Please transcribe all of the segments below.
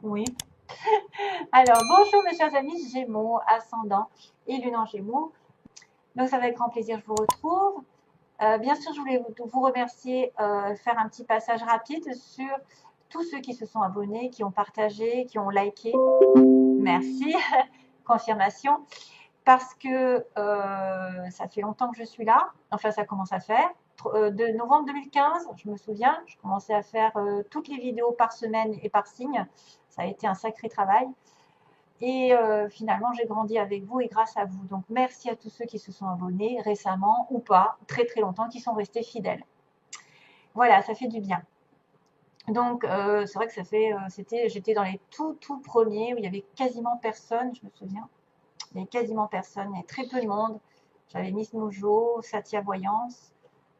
Oui. Alors, bonjour mes chers amis Gémeaux, ascendant et lune en Gémeaux. Donc, ça va avec grand plaisir que je vous retrouve. Bien sûr, je voulais vous remercier, faire un petit passage rapide sur tous ceux qui se sont abonnés, qui ont partagé, qui ont liké. Merci, confirmation. Parce que ça fait longtemps que je suis là. Enfin, ça commence à faire. De novembre 2015, je me souviens, je commençais à faire toutes les vidéos par semaine et par signe. Ça a été un sacré travail. Et finalement, j'ai grandi avec vous et grâce à vous. Donc, merci à tous ceux qui se sont abonnés récemment ou pas, très très longtemps, qui sont restés fidèles. Voilà, ça fait du bien. Donc, c'est vrai que j'étais dans les tout premiers où il y avait quasiment personne, je me souviens. Il y avait quasiment personne, il y avait très peu de monde. J'avais Miss Mojo, Satya Voyance.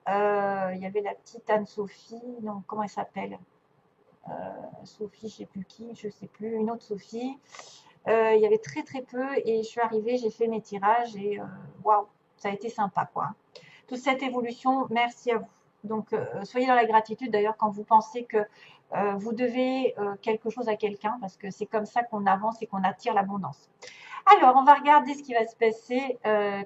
Il y avait la petite Anne-Sophie, non, comment elle s'appelle? Sophie, je ne sais plus qui, je ne sais plus, une autre Sophie. Il y avait très très peu et je suis arrivée, j'ai fait mes tirages et waouh, ça a été sympa quoi. Toute cette évolution, merci à vous. Donc soyez dans la gratitude d'ailleurs quand vous pensez que vous devez quelque chose à quelqu'un parce que c'est comme ça qu'on avance et qu'on attire l'abondance. Alors, on va regarder ce qui va se passer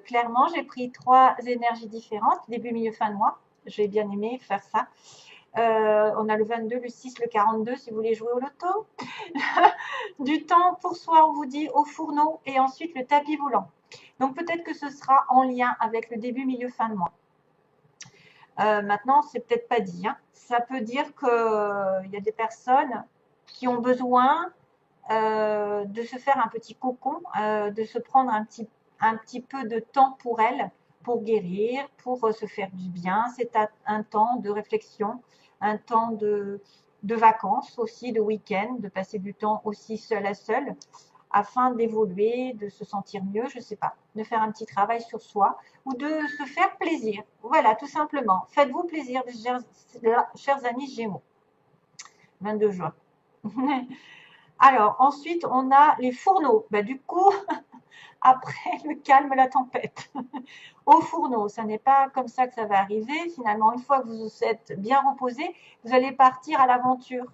clairement. J'ai pris trois énergies différentes, début, milieu, fin de mois. J'ai bien aimé faire ça. On a le 22, le 6, le 42 si vous voulez jouer au loto. Du temps pour soi, on vous dit au fourneau et ensuite le tapis volant. Donc peut-être que ce sera en lien avec le début, milieu, fin de mois. Maintenant, c'est peut-être pas dit. Hein. Ça peut dire qu'il y a des personnes qui ont besoin de se faire un petit cocon, de se prendre un petit peu de temps pour elles, pour guérir, pour se faire du bien. C'est un temps de réflexion, un temps de vacances aussi, de week-end, de passer du temps aussi seul à seul, afin d'évoluer, de se sentir mieux, je ne sais pas, de faire un petit travail sur soi ou de se faire plaisir. Voilà, tout simplement. Faites-vous plaisir, chers amis Gémeaux. 22 juin. Alors, ensuite, on a les fourneaux. Bah, du coup, après le calme, la tempête. Au fourneau, ça n'est pas comme ça que ça va arriver. Finalement, une fois que vous vous êtes bien reposé, vous allez partir à l'aventure.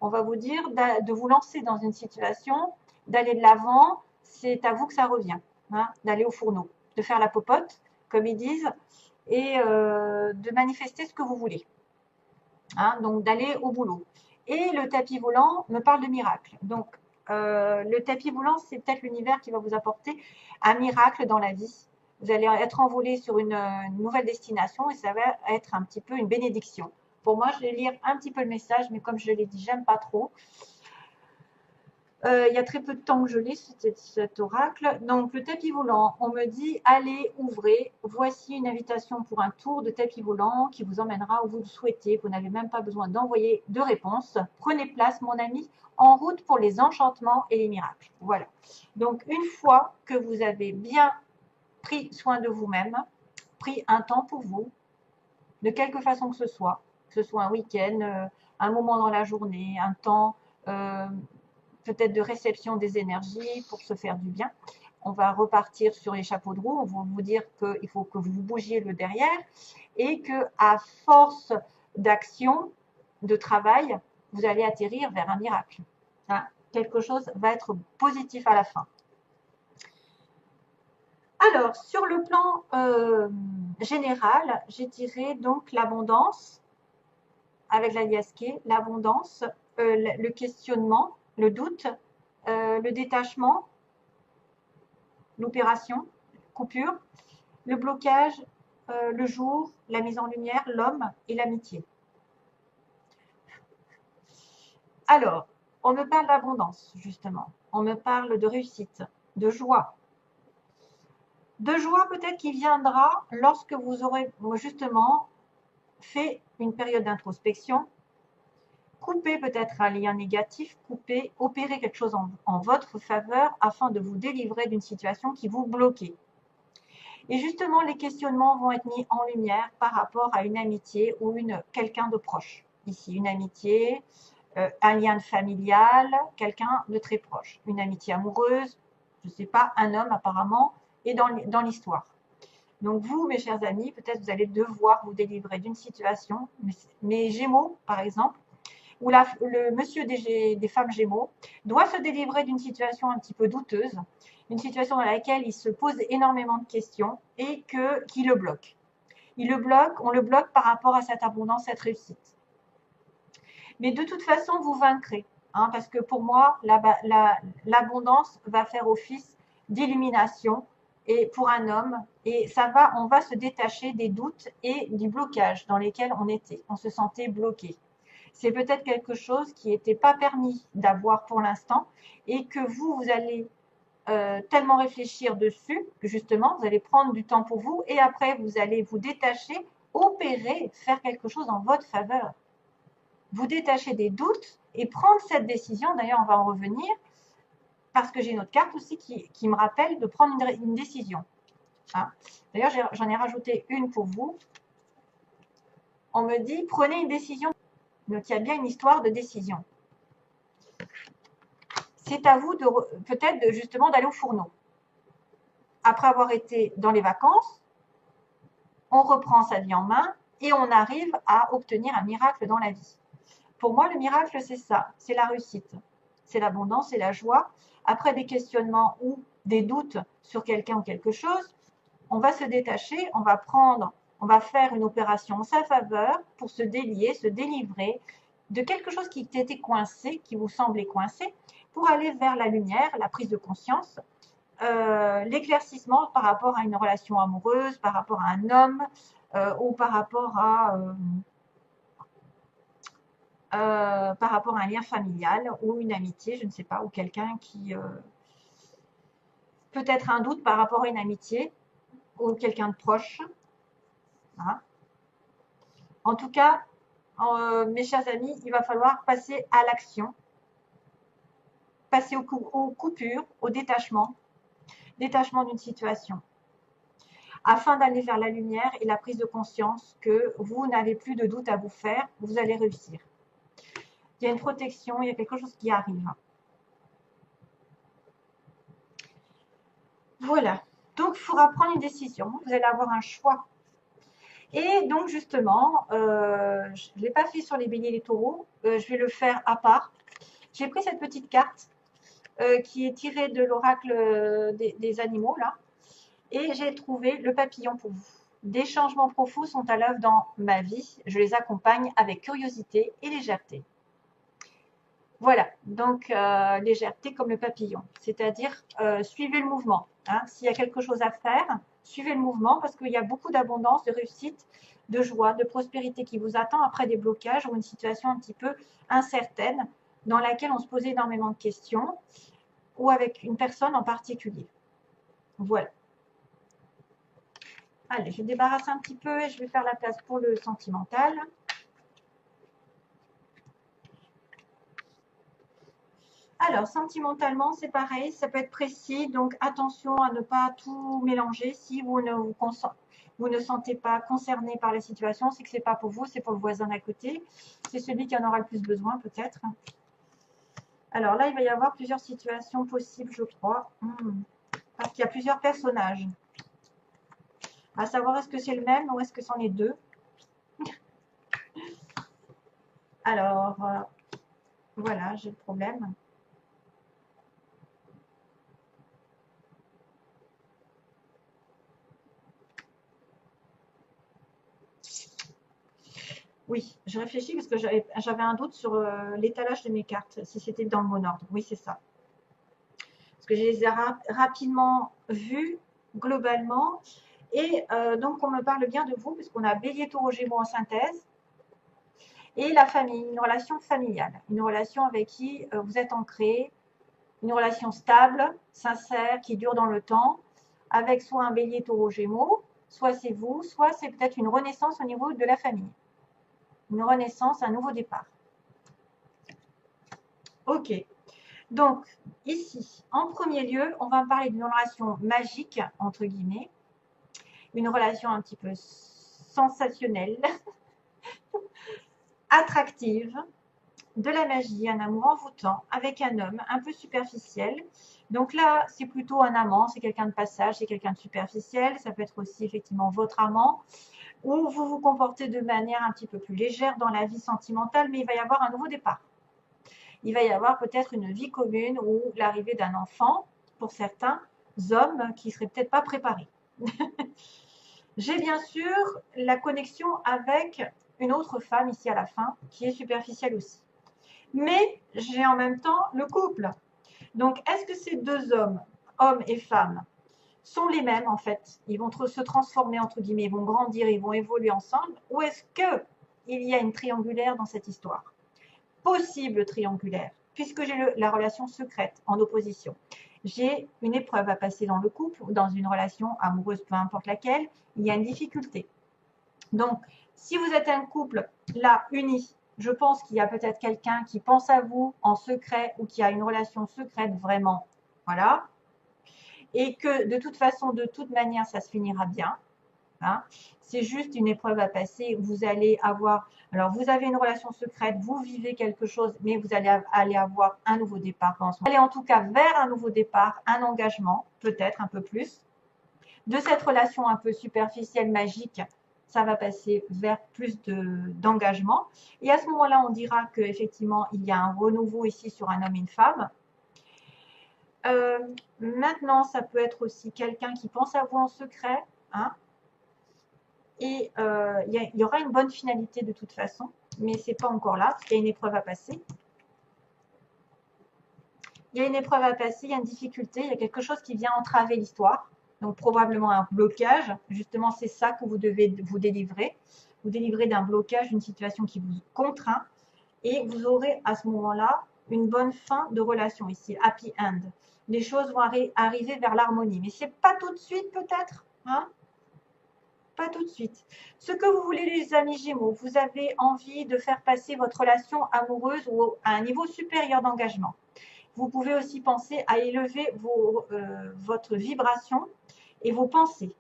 On va vous dire de vous lancer dans une situation, d'aller de l'avant. C'est à vous que ça revient, hein, d'aller au fourneau, de faire la popote, comme ils disent, et de manifester ce que vous voulez. Hein, donc d'aller au boulot. Et le tapis volant me parle de miracle. Donc, le tapis volant, c'est peut-être l'univers qui va vous apporter un miracle dans la vie. Vous allez être envolé sur une nouvelle destination et ça va être un petit peu une bénédiction. Pour moi, je vais lire un petit peu le message, mais comme je l'ai dit, j'aime pas trop. Il y a très peu de temps que je lis cet oracle. Donc, le tapis volant, on me dit allez, ouvrez. Voici une invitation pour un tour de tapis volant qui vous emmènera où vous le souhaitez. Vous n'avez même pas besoin d'envoyer de réponse. Prenez place, mon ami, en route pour les enchantements et les miracles. Voilà. Donc, une fois que vous avez bien pris soin de vous-même, pris un temps pour vous, de quelque façon que ce soit un week-end, un moment dans la journée, un temps peut-être de réception des énergies pour se faire du bien. On va repartir sur les chapeaux de roue. On va vous dire qu'il faut que vous bougiez le derrière et que à force d'action, de travail, vous allez atterrir vers un miracle. Hein, quelque chose va être positif à la fin. Alors, sur le plan général, j'ai tiré donc l'abondance avec la liasquée, l'abondance, le questionnement, le doute, le détachement, l'opération, coupure, le blocage, le jour, la mise en lumière, l'homme et l'amitié. Alors, on me parle d'abondance, justement. On me parle de réussite, de joie. De joie peut-être qui viendra lorsque vous aurez justement fait une période d'introspection, coupé peut-être un lien négatif, coupé, opérer quelque chose en votre faveur afin de vous délivrer d'une situation qui vous bloquait. Et justement, les questionnements vont être mis en lumière par rapport à une amitié ou quelqu'un de proche. Ici, une amitié, un lien familial, quelqu'un de très proche. Une amitié amoureuse, je ne sais pas, un homme apparemment, et dans l'histoire. Donc vous, mes chers amis, peut-être vous allez devoir vous délivrer d'une situation. Mais Gémeaux, par exemple, où le monsieur des femmes Gémeaux doit se délivrer d'une situation un petit peu douteuse, une situation dans laquelle il se pose énormément de questions et qui le bloque. On le bloque par rapport à cette abondance, cette réussite. Mais de toute façon, vous vaincrez, hein, parce que pour moi, l'abondance va faire office d'illumination et pour un homme, et on va se détacher des doutes et du blocage dans lesquels on se sentait bloqué. C'est peut-être quelque chose qui n'était pas permis d'avoir pour l'instant et que vous allez tellement réfléchir dessus que justement, vous allez prendre du temps pour vous et après, vous allez vous détacher, opérer, faire quelque chose en votre faveur. Vous détacher des doutes et prendre cette décision. D'ailleurs, on va en revenir parce que j'ai une autre carte aussi qui me rappelle de prendre une décision. Hein. D'ailleurs, j'en ai rajouté une pour vous. On me dit, prenez une décision. Donc, il y a bien une histoire de décision. C'est à vous peut-être justement d'aller au fourneau. Après avoir été dans les vacances, on reprend sa vie en main et on arrive à obtenir un miracle dans la vie. Pour moi, le miracle, c'est ça, c'est la réussite, c'est l'abondance, c'est la joie. Après des questionnements ou des doutes sur quelqu'un ou quelque chose, on va se détacher, on va faire une opération en sa faveur pour se délier, se délivrer de quelque chose qui était coincé, qui vous semblait coincé, pour aller vers la lumière, la prise de conscience, l'éclaircissement par rapport à une relation amoureuse, par rapport à un homme ou par rapport à un lien familial ou une amitié, je ne sais pas, ou quelqu'un qui peut-être un doute par rapport à une amitié ou quelqu'un de proche. Hein. En tout cas, mes chers amis, il va falloir passer à l'action, passer aux coupures, au détachement d'une situation, afin d'aller vers la lumière et la prise de conscience que vous n'avez plus de doute à vous faire, vous allez réussir. Il y a une protection, il y a quelque chose qui arrive. Voilà. Donc, il faudra prendre une décision. Vous allez avoir un choix. Et donc, justement, je ne l'ai pas fait sur les béliers et les taureaux. Je vais le faire à part. J'ai pris cette petite carte qui est tirée de l'oracle des animaux, là. Et j'ai trouvé le papillon pour vous. Des changements profonds sont à l'œuvre dans ma vie. Je les accompagne avec curiosité et légèreté. Voilà, donc légèreté comme le papillon, c'est-à-dire suivez le mouvement. Hein. S'il y a quelque chose à faire, suivez le mouvement parce qu'il y a beaucoup d'abondance, de réussite, de joie, de prospérité qui vous attend après des blocages ou une situation un petit peu incertaine dans laquelle on se posait énormément de questions ou avec une personne en particulier. Voilà. Allez, je débarrasse un petit peu et je vais faire la place pour le sentimental. Alors, sentimentalement, c'est pareil, ça peut être précis, donc attention à ne pas tout mélanger. Si vous ne sentez pas concerné par la situation, c'est que ce n'est pas pour vous, c'est pour le voisin d'à côté. C'est celui qui en aura le plus besoin, peut-être. Alors là, il va y avoir plusieurs situations possibles, je crois. Parce qu'il y a plusieurs personnages. À savoir, est-ce que c'est le même ou est-ce que c'en est deux? Alors, voilà, j'ai le problème. Oui, je réfléchis parce que j'avais un doute sur l'étalage de mes cartes, si c'était dans le bon ordre. Oui, c'est ça. Parce que je les ai rapidement vues, globalement. Et donc, on me parle bien de vous, puisqu'on a Bélier, Taureau, Gémeaux en synthèse. Et la famille, une relation familiale. Une relation avec qui vous êtes ancré. Une relation stable, sincère, qui dure dans le temps. Avec soit un Bélier, Taureau, Gémeaux, soit c'est vous, soit c'est peut-être une renaissance au niveau de la famille. Une renaissance, un nouveau départ. Ok. Donc, ici, en premier lieu, on va parler d'une relation magique, entre guillemets. Une relation un petit peu sensationnelle, attractive, de la magie, un amour envoûtant, avec un homme un peu superficiel. Donc là, c'est plutôt un amant, c'est quelqu'un de passage, c'est quelqu'un de superficiel. Ça peut être aussi effectivement votre amant. ou vous vous comportez de manière un petit peu plus légère dans la vie sentimentale, mais il va y avoir un nouveau départ. Il va y avoir peut-être une vie commune ou l'arrivée d'un enfant pour certains hommes qui ne seraient peut-être pas préparés. J'ai bien sûr la connexion avec une autre femme ici à la fin, qui est superficielle aussi. Mais j'ai en même temps le couple. Donc, est-ce que ces deux hommes et femmes, sont les mêmes en fait? Ils vont se transformer, entre guillemets, ils vont grandir, ils vont évoluer ensemble. Ou est-ce qu'il y a une triangulaire dans cette histoire? Possible triangulaire, puisque j'ai la relation secrète en opposition. J'ai une épreuve à passer dans le couple ou dans une relation amoureuse, peu importe laquelle, il y a une difficulté. Donc, si vous êtes un couple là uni, je pense qu'il y a peut-être quelqu'un qui pense à vous en secret ou qui a une relation secrète vraiment, voilà, et que de toute façon, de toute manière, ça se finira bien. Hein. C'est juste une épreuve à passer. Vous allez avoir, alors vous avez une relation secrète, vous vivez quelque chose, mais vous allez aller avoir un nouveau départ. Vous allez en tout cas vers un nouveau départ, un engagement, peut-être un peu plus. De cette relation un peu superficielle, magique, ça va passer vers plus d'engagement. Et à ce moment-là, on dira qu'effectivement, il y a un renouveau ici sur un homme et une femme. Maintenant, ça peut être aussi quelqu'un qui pense à vous en secret, hein, et il y aura une bonne finalité de toute façon, mais ce n'est pas encore là, parce qu'il y a une épreuve à passer. Il y a une épreuve à passer, il y a une difficulté, il y a quelque chose qui vient entraver l'histoire, donc probablement un blocage. Justement, c'est ça que vous devez vous délivrer. Vous délivrer d'un blocage, d'une situation qui vous contraint, et vous aurez à ce moment-là une bonne fin de relation ici, happy end. Les choses vont arriver vers l'harmonie, mais c'est pas tout de suite peut-être, hein? Pas tout de suite. Ce que vous voulez, les amis Gémeaux, vous avez envie de faire passer votre relation amoureuse à un niveau supérieur d'engagement. Vous pouvez aussi penser à élever votre vibration et vos pensées.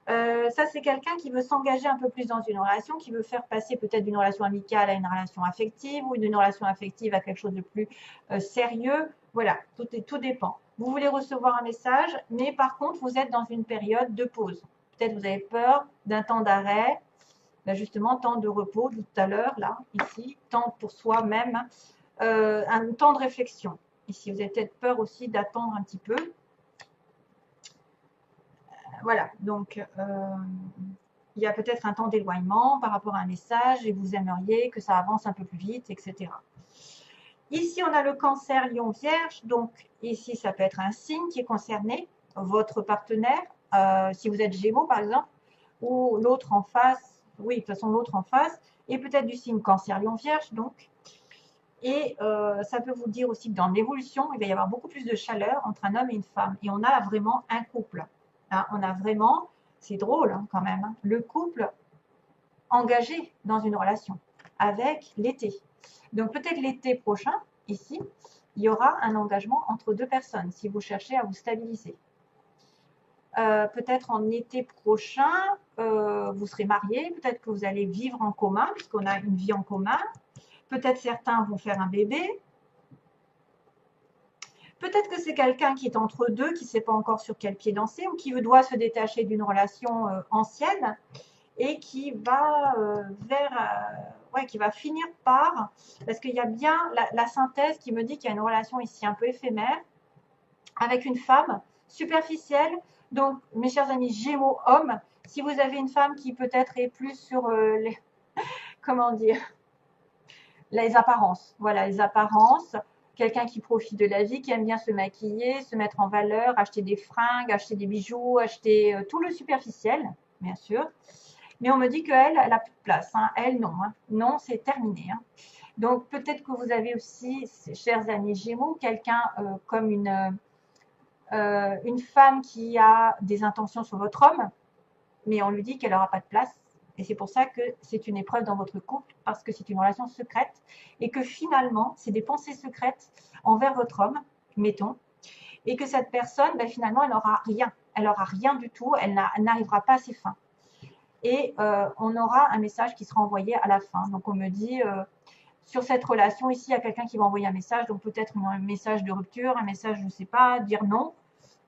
Ça, c'est quelqu'un qui veut s'engager un peu plus dans une relation, qui veut faire passer peut-être d'une relation amicale à une relation affective ou d'une relation affective à quelque chose de plus sérieux. Voilà, tout dépend. Vous voulez recevoir un message, mais par contre, vous êtes dans une période de pause. Peut-être vous avez peur d'un temps d'arrêt, justement, temps de repos, tout à l'heure, là, ici, temps pour soi-même, un temps de réflexion. Ici, vous avez peut-être peur aussi d'attendre un petit peu. Voilà, donc il y a peut-être un temps d'éloignement par rapport à un message et vous aimeriez que ça avance un peu plus vite, etc. Ici, on a le Cancer, Lion, Vierge. Donc, ici, ça peut être un signe qui est concerné, votre partenaire, si vous êtes Gémeaux, par exemple, ou l'autre en face. Oui, de toute façon, l'autre en face. Et peut-être du signe Cancer, Lion, Vierge, donc. Et ça peut vous dire aussi que dans l'évolution, il va y avoir beaucoup plus de chaleur entre un homme et une femme. Et on a vraiment un couple. Hein, on a vraiment, c'est drôle hein, quand même, hein, le couple engagé dans une relation avec l'été. Donc peut-être l'été prochain, ici, il y aura un engagement entre deux personnes si vous cherchez à vous stabiliser. Peut-être en été prochain, vous serez mariés, peut-être que vous allez vivre en commun, puisqu'on a une vie en commun. Peut-être certains vont faire un bébé. Peut-être que c'est quelqu'un qui est entre deux, qui ne sait pas encore sur quel pied danser, ou qui doit se détacher d'une relation ancienne et qui va qui va finir par, parce qu'il y a bien la synthèse qui me dit qu'il y a une relation ici un peu éphémère avec une femme superficielle. Donc, mes chers amis Gémeaux hommes, si vous avez une femme qui peut-être est plus sur les, comment dire, les apparences, voilà, les apparences, quelqu'un qui profite de la vie, qui aime bien se maquiller, se mettre en valeur, acheter des fringues, acheter des bijoux, acheter tout le superficiel, bien sûr. Mais on me dit qu'elle, elle n'a plus de place. Hein. Elle, non. Hein. Non, c'est terminé. Hein. Donc, peut-être que vous avez aussi, chers amis Gémeaux, quelqu'un comme une femme qui a des intentions sur votre homme, mais on lui dit qu'elle n'aura pas de place. Et c'est pour ça que c'est une épreuve dans votre couple, parce que c'est une relation secrète, et que finalement, c'est des pensées secrètes envers votre homme, mettons, et que cette personne, ben, finalement, elle n'aura rien. Elle n'aura rien du tout, elle n'arrivera pas à ses fins. Et on aura un message qui sera envoyé à la fin. Donc, on me dit, sur cette relation, ici, il y a quelqu'un qui va envoyer un message, donc peut-être un message de rupture, un message, je ne sais pas, dire non,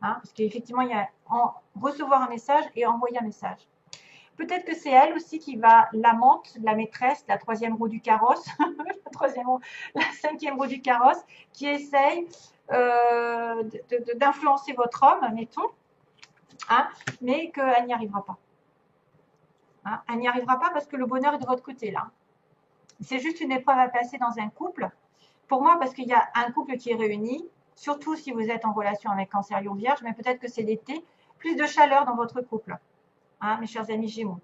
hein, parce qu'effectivement, il y a recevoir un message et envoyer un message. Peut-être que c'est elle aussi qui va, l'amante, la maîtresse, la troisième roue du carrosse, la cinquième roue du carrosse, qui essaye d'influencer votre homme, mettons, hein, mais qu'elle n'y arrivera pas. Hein, elle n'y arrivera pas parce que le bonheur est de votre côté là. C'est juste une épreuve à passer dans un couple. Pour moi, parce qu'il y a un couple qui est réuni, surtout si vous êtes en relation avec Cancer, Lion, Vierge, mais peut-être que c'est l'été, plus de chaleur dans votre couple, hein, mes chers amis Gémeaux.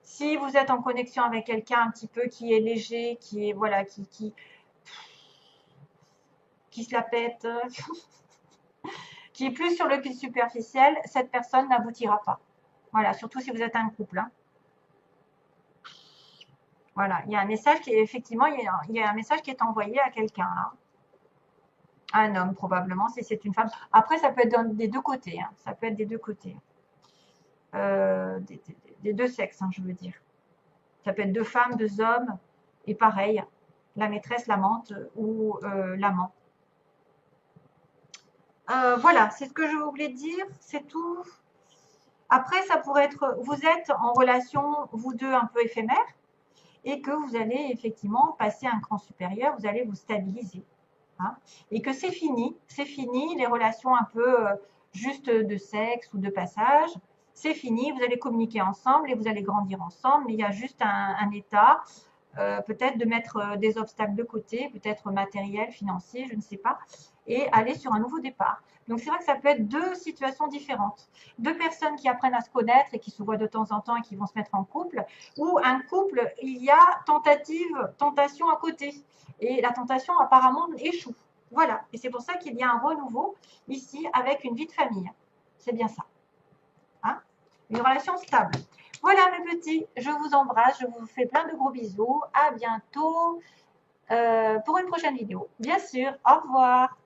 Si vous êtes en connexion avec quelqu'un un petit peu qui est léger, qui est voilà, qui se la pète, qui est plus sur le fil superficiel, cette personne n'aboutira pas. Voilà, surtout si vous êtes un couple. Hein. Voilà, il y a un message qui est effectivement, il y a un message qui est envoyé à quelqu'un là. Un homme probablement, si c'est une femme. Après, ça peut être des deux côtés. Hein. Ça peut être des deux côtés. Des deux sexes, hein, je veux dire. Ça peut être deux femmes, deux hommes, et pareil, la maîtresse, l'amante ou l'amant. Voilà, c'est ce que je voulais dire, c'est tout. Après, ça pourrait être, vous êtes en relation, vous deux, un peu éphémère, et que vous allez effectivement passer un cran supérieur, vous allez vous stabiliser. Hein, et que c'est fini, les relations un peu juste de sexe ou de passage, c'est fini, vous allez communiquer ensemble et vous allez grandir ensemble, mais il y a juste un état, peut-être de mettre des obstacles de côté, peut-être matériel, financier, je ne sais pas, et aller sur un nouveau départ. Donc c'est vrai que ça peut être deux situations différentes. Deux personnes qui apprennent à se connaître et qui se voient de temps en temps et qui vont se mettre en couple, ou un couple, il y a tentation à côté. Et la tentation apparemment échoue. Voilà. Et c'est pour ça qu'il y a un renouveau ici avec une vie de famille. C'est bien ça. Hein, une relation stable. Voilà mes petits, je vous embrasse, je vous fais plein de gros bisous. À bientôt pour une prochaine vidéo. Bien sûr, au revoir.